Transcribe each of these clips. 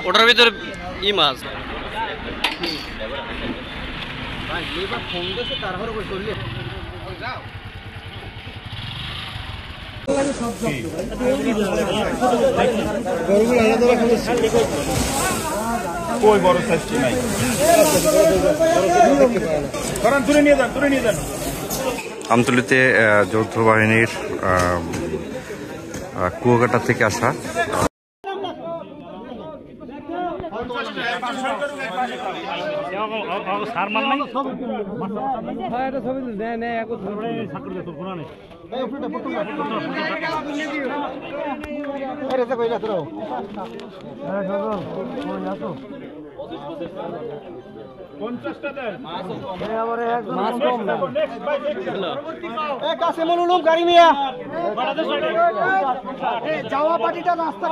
ওটার ভিতরে ই মাছ আমতলীতে যৌথ বাহিনীর কুয়াকাটা থেকে আসা গাড়ি নিয়ে যাওয়া পার্টিটা রাস্তা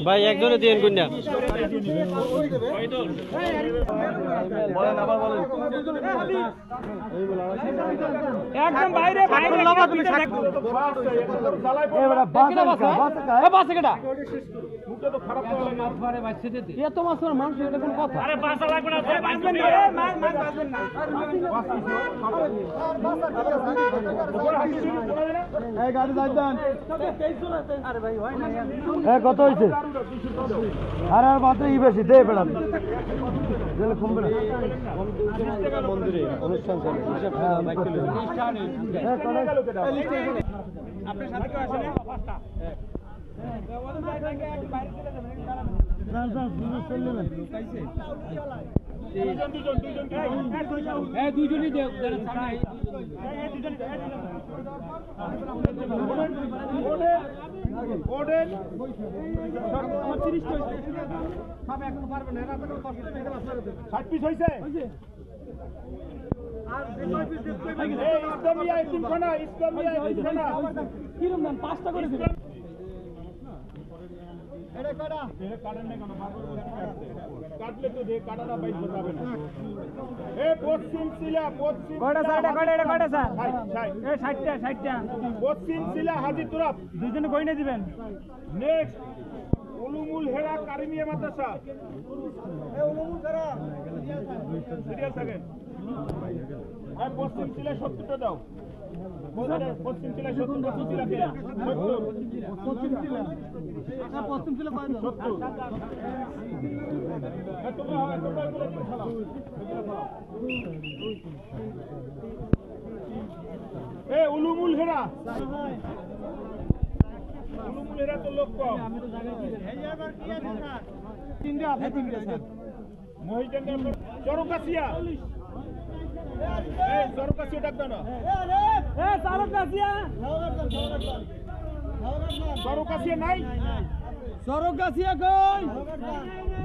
ভাই একজনে দিন গুন্ডা একদম বাইরে কত হয়েছে আর মাত্র ই বেশি দে বেড়ান মন্দিরে অনুষ্ঠান চলে আপনার সাথে কেউ আসেন দুজনই পাঁচটা করে কাটলে তো কাটাটা বাইক যাবে না পশ্চিম শিলা পশ্চিম শিলা হাজি তুরাব দুজনে গয়না দিবেন নেক্সট উলুমুল হেরা কারিমিয়া মাদ্রাসা সিরিয়াল থাকেন পশ্চিম শিলা 70টা দাও পশ্চিম শিলা 70 পশ্চিম শিলা 70 উলুমুল হেরা তো লোক কম চরকাশিয়া ডাক না চরকাশিয়া নাই চরকাশিয়া কই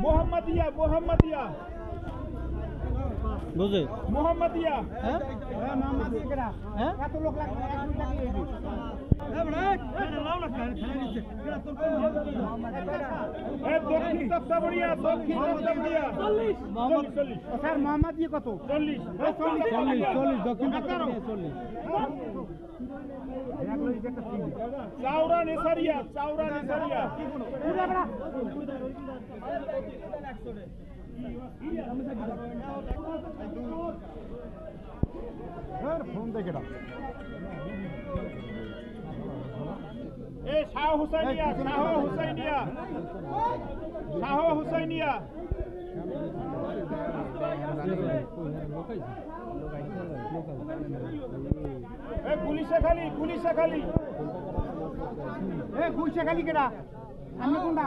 মোহাম্মদিয়া বুঝে মোহাম্মদিয়া এত লোক লাগে মোহাম্মদিয়া কত 40 দক্ষিণ চাওরা নেসারিয়া ফোন দেখে শাহ হুসাইনিয়া গুলিশা খালি কেডা আমি কোনটা